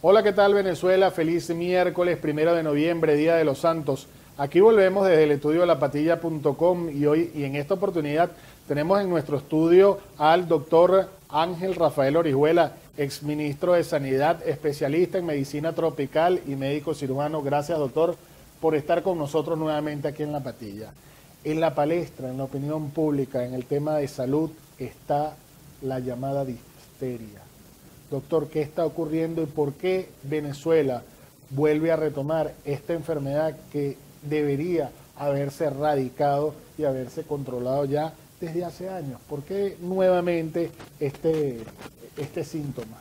Hola, ¿qué tal Venezuela? Feliz miércoles 1 de noviembre, Día de los Santos. Aquí volvemos desde el estudio de lapatilla.com y en esta oportunidad tenemos en nuestro estudio al doctor Ángel Rafael Orihuela, exministro de Sanidad, especialista en medicina tropical y médico cirujano. Gracias, doctor, por estar con nosotros nuevamente aquí en La Patilla. En la palestra, en la opinión pública, en el tema de salud, está la llamada difteria. Doctor, ¿qué está ocurriendo y por qué Venezuela vuelve a retomar esta enfermedad que debería haberse erradicado y haberse controlado ya desde hace años? ¿Por qué nuevamente este síntoma?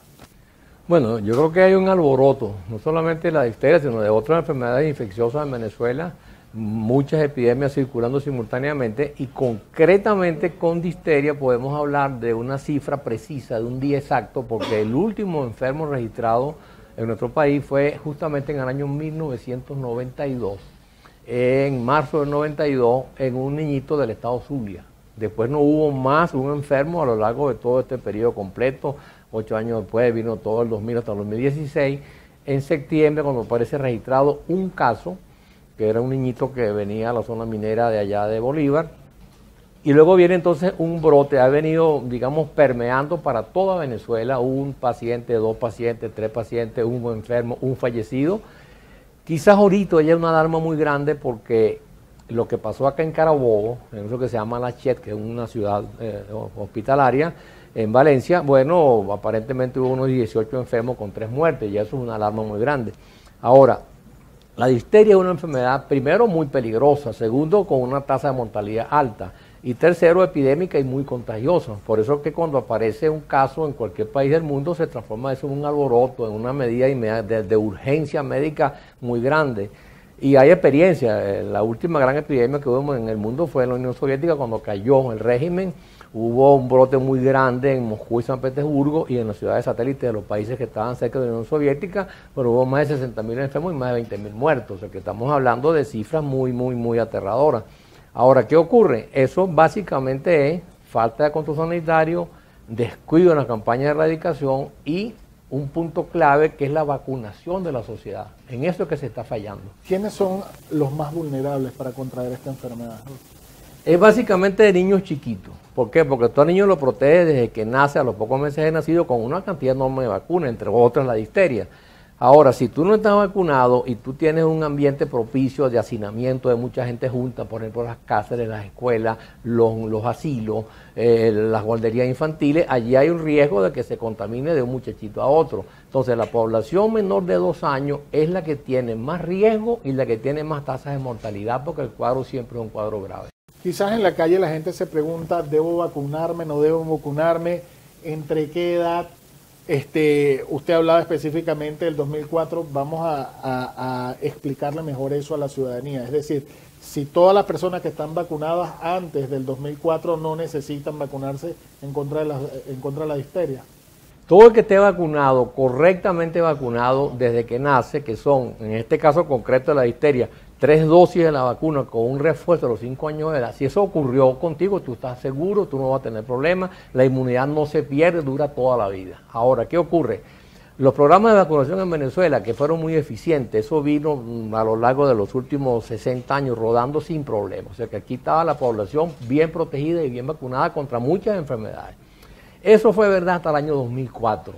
Bueno, yo creo que hay un alboroto, no solamente de la difteria, sino de otras enfermedades infecciosas en Venezuela, muchas epidemias circulando simultáneamente y concretamente con difteria podemos hablar de una cifra precisa, de un día exacto, porque el último enfermo registrado en nuestro país fue justamente en el año 1992, en marzo del 92, en un niñito del estado Zulia. Después no hubo más un enfermo a lo largo de todo este periodo completo. 8 años después vino todo el 2000 hasta el 2016. En septiembre, cuando aparece registrado un caso, que era un niñito que venía a la zona minera de allá de Bolívar, y luego viene entonces un brote, ha venido, digamos, permeando para toda Venezuela, un paciente, 2 pacientes, 3 pacientes, un enfermo, un fallecido. Quizás ahorita haya una alarma muy grande porque lo que pasó acá en Carabobo, en eso que se llama La Chet, que es una ciudad hospitalaria, en Valencia, bueno, aparentemente hubo unos 18 enfermos con 3 muertes, y eso es una alarma muy grande. Ahora, la difteria es una enfermedad, primero, muy peligrosa, segundo, con una tasa de mortalidad alta, y tercero, epidémica y muy contagiosa. Por eso es que cuando aparece un caso en cualquier país del mundo se transforma eso en un alboroto, en una medida de urgencia médica muy grande. Y hay experiencia. La última gran epidemia que hubo en el mundo fue en la Unión Soviética, cuando cayó el régimen. Hubo un brote muy grande en Moscú y San Petersburgo y en las ciudades satélites de los países que estaban cerca de la Unión Soviética, pero hubo más de 60.000 enfermos y más de 20.000 muertos. O sea que estamos hablando de cifras muy aterradoras. Ahora, ¿qué ocurre? Eso básicamente es falta de control sanitario, descuido en la campaña de erradicación y un punto clave que es la vacunación de la sociedad. En eso es que se está fallando. ¿Quiénes son los más vulnerables para contraer esta enfermedad? Es básicamente de niños chiquitos. ¿Por qué? Porque todo niño lo protege desde que nace, a los pocos meses de nacido, con una cantidad enorme de vacunas, entre otras la difteria. Ahora, si tú no estás vacunado y tú tienes un ambiente propicio de hacinamiento de mucha gente junta, por ejemplo, las cárceles, las escuelas, los asilos, las guarderías infantiles, allí hay un riesgo de que se contamine de un muchachito a otro. Entonces, la población menor de 2 años es la que tiene más riesgo y la que tiene más tasas de mortalidad, porque el cuadro siempre es un cuadro grave. Quizás en la calle la gente se pregunta, ¿debo vacunarme, no debo vacunarme? ¿Entre qué edad? Usted hablaba específicamente del 2004, vamos a explicarle mejor eso a la ciudadanía. Es decir, si todas las personas que están vacunadas antes del 2004 no necesitan vacunarse en contra de la difteria. Todo el que esté vacunado, correctamente vacunado desde que nace, que son, en este caso concreto de la difteria, 3 dosis de la vacuna con un refuerzo a los 5 años de edad. Si eso ocurrió contigo, tú estás seguro, tú no vas a tener problemas, la inmunidad no se pierde, dura toda la vida. Ahora, ¿qué ocurre? Los programas de vacunación en Venezuela, que fueron muy eficientes, eso vino a lo largo de los últimos 60 años rodando sin problemas. O sea que aquí estaba la población bien protegida y bien vacunada contra muchas enfermedades. Eso fue verdad hasta el año 2004.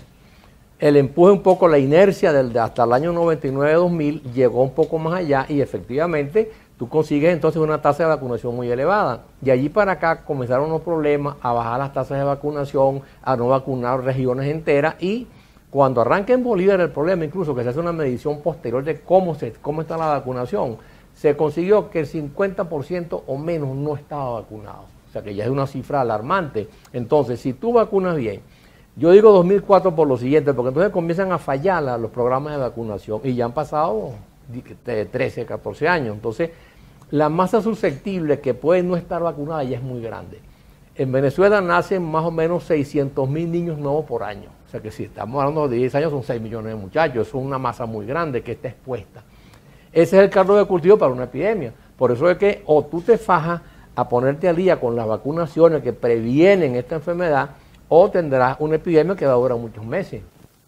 El empuje un poco, la inercia hasta el año 99-2000 llegó un poco más allá y efectivamente tú consigues entonces una tasa de vacunación muy elevada. De allí para acá comenzaron los problemas a bajar las tasas de vacunación, a no vacunar regiones enteras y cuando arranca en Bolívar el problema, incluso que se hace una medición posterior de cómo está la vacunación, se consiguió que el 50% o menos no estaba vacunado. O sea que ya es una cifra alarmante. Entonces, si tú vacunas bien, yo digo 2004 por lo siguiente, porque entonces comienzan a fallar los programas de vacunación y ya han pasado 13, 14 años. Entonces, la masa susceptible que puede no estar vacunada ya es muy grande. En Venezuela nacen más o menos 600.000 niños nuevos por año. O sea que si estamos hablando de 10 años son 6 millones de muchachos. Eso es una masa muy grande que está expuesta. Ese es el caldo de cultivo para una epidemia. Por eso es que o tú te fajas a ponerte al día con las vacunaciones que previenen esta enfermedad, o tendrás una epidemia que va a durar muchos meses.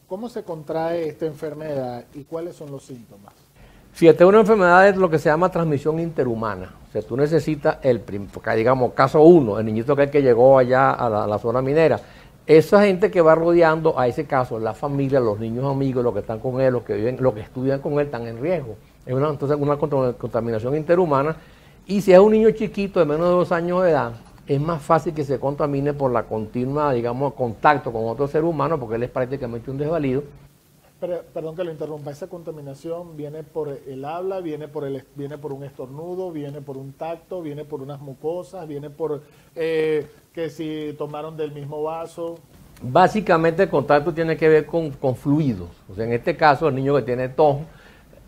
¿Cómo se contrae esta enfermedad y cuáles son los síntomas? Si esta es una enfermedad es lo que se llama transmisión interhumana. O sea, tú necesitas digamos, caso 1, el niñito que llegó allá a la zona minera. Esa gente que va rodeando a ese caso, la familia, los niños amigos, los que están con él, los que viven, los que estudian con él, están en riesgo. Entonces una contaminación interhumana. Y si es un niño chiquito de menos de 2 años de edad, es más fácil que se contamine por la continua, digamos, contacto con otro ser humano, porque él es prácticamente un desvalido. Perdón que lo interrumpa, esa contaminación viene por el habla, viene por un estornudo, viene por un tacto, viene por unas mucosas, viene por que si tomaron del mismo vaso. Básicamente el contacto tiene que ver con fluidos. O sea, en este caso el niño que tiene tos,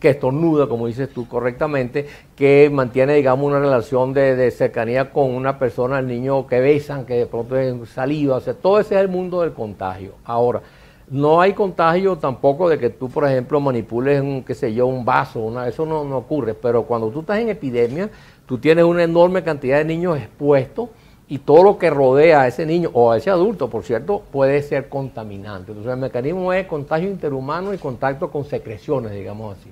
que estornuda, como dices tú correctamente, que mantiene, digamos, una relación de cercanía con una persona, el niño que besan, que de pronto es saliva, o sea, todo ese es el mundo del contagio. Ahora, no hay contagio tampoco de que tú, por ejemplo, manipules un vaso, eso no ocurre, pero cuando tú estás en epidemia, tú tienes una enorme cantidad de niños expuestos y todo lo que rodea a ese niño o a ese adulto, por cierto, puede ser contaminante. Entonces el mecanismo es contagio interhumano y contacto con secreciones, digamos así.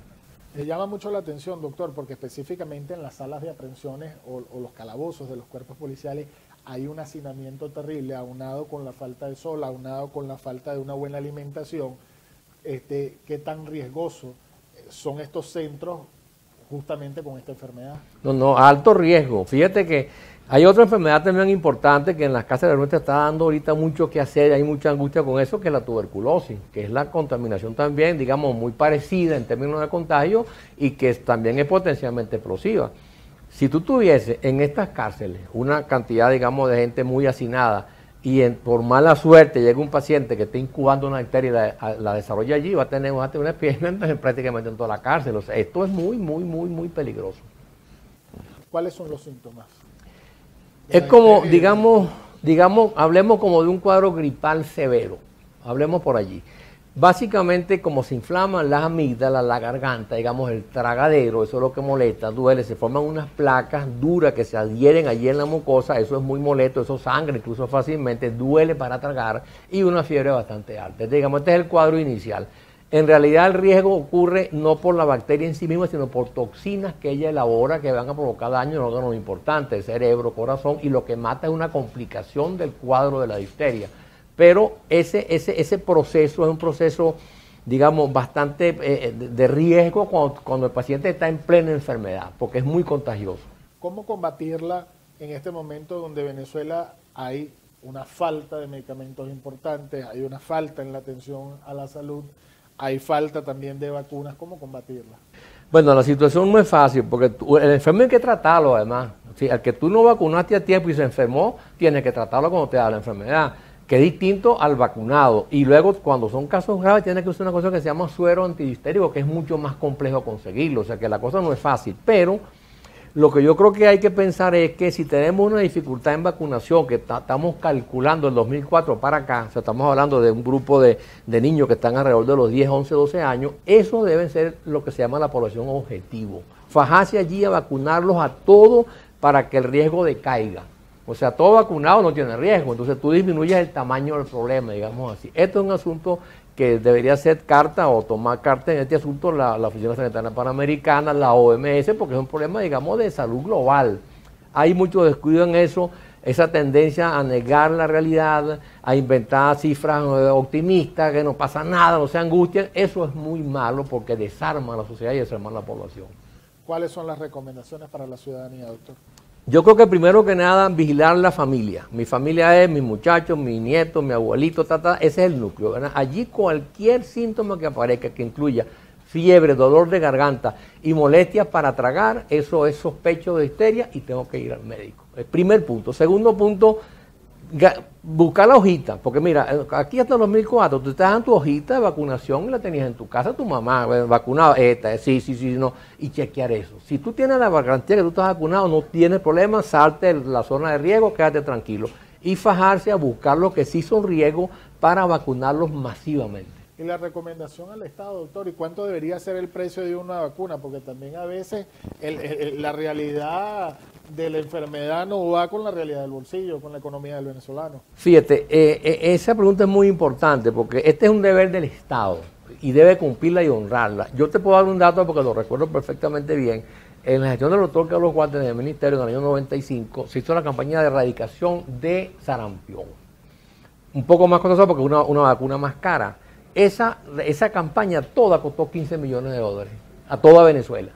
Me llama mucho la atención, doctor, porque específicamente en las salas de aprehensiones o los calabozos de los cuerpos policiales hay un hacinamiento terrible, aunado con la falta de sol, aunado con la falta de una buena alimentación. ¿Qué tan riesgosos son estos centros justamente con esta enfermedad? No, alto riesgo. Fíjate que hay otra enfermedad también importante que en las casas de nuestra está dando ahorita mucho que hacer, hay mucha angustia con eso, que es la tuberculosis, que es la contaminación también, digamos, muy parecida en términos de contagio y que también es potencialmente explosiva. Si tú tuvieses en estas cárceles una cantidad, digamos, de gente muy hacinada y por mala suerte llega un paciente que esté incubando una bacteria y la desarrolla allí, vas a tener una epidemia prácticamente en toda la cárcel. O sea, esto es muy peligroso. ¿Cuáles son los síntomas? Es como, digamos, hablemos como de un cuadro gripal severo, hablemos por allí. Básicamente, como se inflaman las amígdalas, la garganta, digamos, el tragadero, eso es lo que molesta, duele, se forman unas placas duras que se adhieren allí en la mucosa, eso es muy molesto, eso sangra incluso fácilmente, duele para tragar y una fiebre bastante alta. Digamos, este es el cuadro inicial. En realidad el riesgo ocurre no por la bacteria en sí misma, sino por toxinas que ella elabora que van a provocar daño en órganos importantes, el cerebro, corazón, y lo que mata es una complicación del cuadro de la difteria. Pero ese proceso es un proceso, digamos, bastante de riesgo cuando el paciente está en plena enfermedad, porque es muy contagioso. ¿Cómo combatirla en este momento donde Venezuela hay una falta de medicamentos importantes, hay una falta en la atención a la salud, hay falta también de vacunas? ¿Cómo combatirla? Bueno, la situación no es fácil, porque el enfermo hay que tratarlo además. ¿Sí? Al que tú no vacunaste a tiempo y se enfermó, tienes que tratarlo cuando te da la enfermedad, que es distinto al vacunado. Y luego, cuando son casos graves, tienes que usar una cosa que se llama suero antidifterico, que es mucho más complejo conseguirlo. O sea, que la cosa no es fácil. Pero lo que yo creo que hay que pensar es que si tenemos una dificultad en vacunación, que estamos calculando el 2004 para acá, o sea, estamos hablando de un grupo de niños que están alrededor de los 10, 11, 12 años, eso debe ser lo que se llama la población objetivo. Fajarse allí a vacunarlos a todos para que el riesgo decaiga. O sea, todo vacunado no tiene riesgo, entonces tú disminuyes el tamaño del problema, digamos así. Esto es un asunto que debería ser carta o tomar carta en este asunto la Oficina Sanitaria Panamericana, la OMS, porque es un problema, digamos, de salud global. Hay mucho descuido en eso, esa tendencia a negar la realidad, a inventar cifras optimistas, que no pasa nada, no se angustien. Eso es muy malo porque desarma a la sociedad y desarma a la población. ¿Cuáles son las recomendaciones para la ciudadanía, doctor? Yo creo que primero que nada, vigilar la familia. Mi familia es mis muchachos, mi nieto, mi abuelito, ese es el núcleo, ¿verdad? Allí cualquier síntoma que aparezca, que incluya fiebre, dolor de garganta y molestias para tragar, eso es sospecho de difteria y tengo que ir al médico. El primer punto. Segundo punto, buscar la hojita, porque mira, aquí hasta el 2004 tú te daban tu hojita de vacunación y la tenías en tu casa, tu mamá, vacunada, sí, no, y chequear eso. Si tú tienes la garantía que tú estás vacunado, no tienes problema, salte de la zona de riesgo, quédate tranquilo. Y fajarse a buscar los que sí son riesgos para vacunarlos masivamente. Y la recomendación al Estado, doctor, ¿y cuánto debería ser el precio de una vacuna? Porque también a veces la realidad de la enfermedad no va con la realidad del bolsillo, con la economía del venezolano. Fíjate, esa pregunta es muy importante porque este es un deber del Estado y debe cumplirla y honrarla. Yo te puedo dar un dato porque lo recuerdo perfectamente bien. En la gestión del doctor Carlos Guardia en el Ministerio en el año 95 se hizo la campaña de erradicación de sarampión. Un poco más costosa porque es una vacuna más cara. Esa campaña toda costó 15 millones de dólares a toda Venezuela.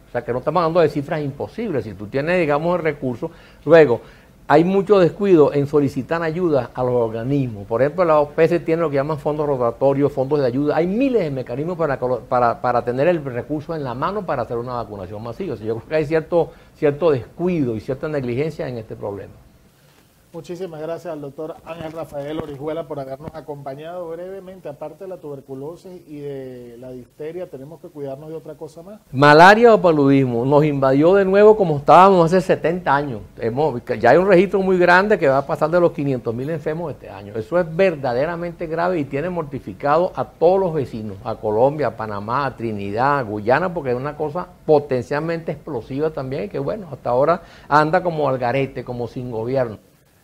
O sea que no estamos hablando de cifras imposibles. Si tú tienes, digamos, el recurso. Luego, hay mucho descuido en solicitar ayuda a los organismos. Por ejemplo, la OPS tiene lo que llaman fondos rotatorios, fondos de ayuda. Hay miles de mecanismos para tener el recurso en la mano para hacer una vacunación masiva. O sea, yo creo que hay cierto descuido y cierta negligencia en este problema. Muchísimas gracias al doctor Ángel Rafael Orihuela por habernos acompañado brevemente. Aparte de la tuberculosis y de la difteria, tenemos que cuidarnos de otra cosa más. Malaria o paludismo nos invadió de nuevo como estábamos hace 70 años. Ya hay un registro muy grande que va a pasar de los 500.000 enfermos este año. Eso es verdaderamente grave y tiene mortificado a todos los vecinos, a Colombia, a Panamá, a Trinidad, a Guyana, porque es una cosa potencialmente explosiva también y que bueno, hasta ahora anda como al garete, como sin gobierno.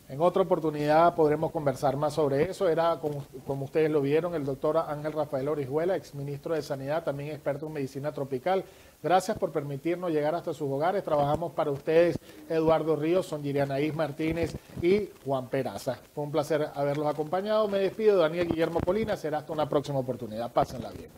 En otra oportunidad podremos conversar más sobre eso. Era, como ustedes lo vieron, el doctor Ángel Rafael Orihuela, exministro de Sanidad, también experto en medicina tropical. Gracias por permitirnos llegar hasta sus hogares. Trabajamos para ustedes Eduardo Ríos, Sonjirianaís Martínez y Juan Peraza. Fue un placer haberlos acompañado. Me despido, Daniel Guillermo Colina. Será hasta una próxima oportunidad. Pásenla bien.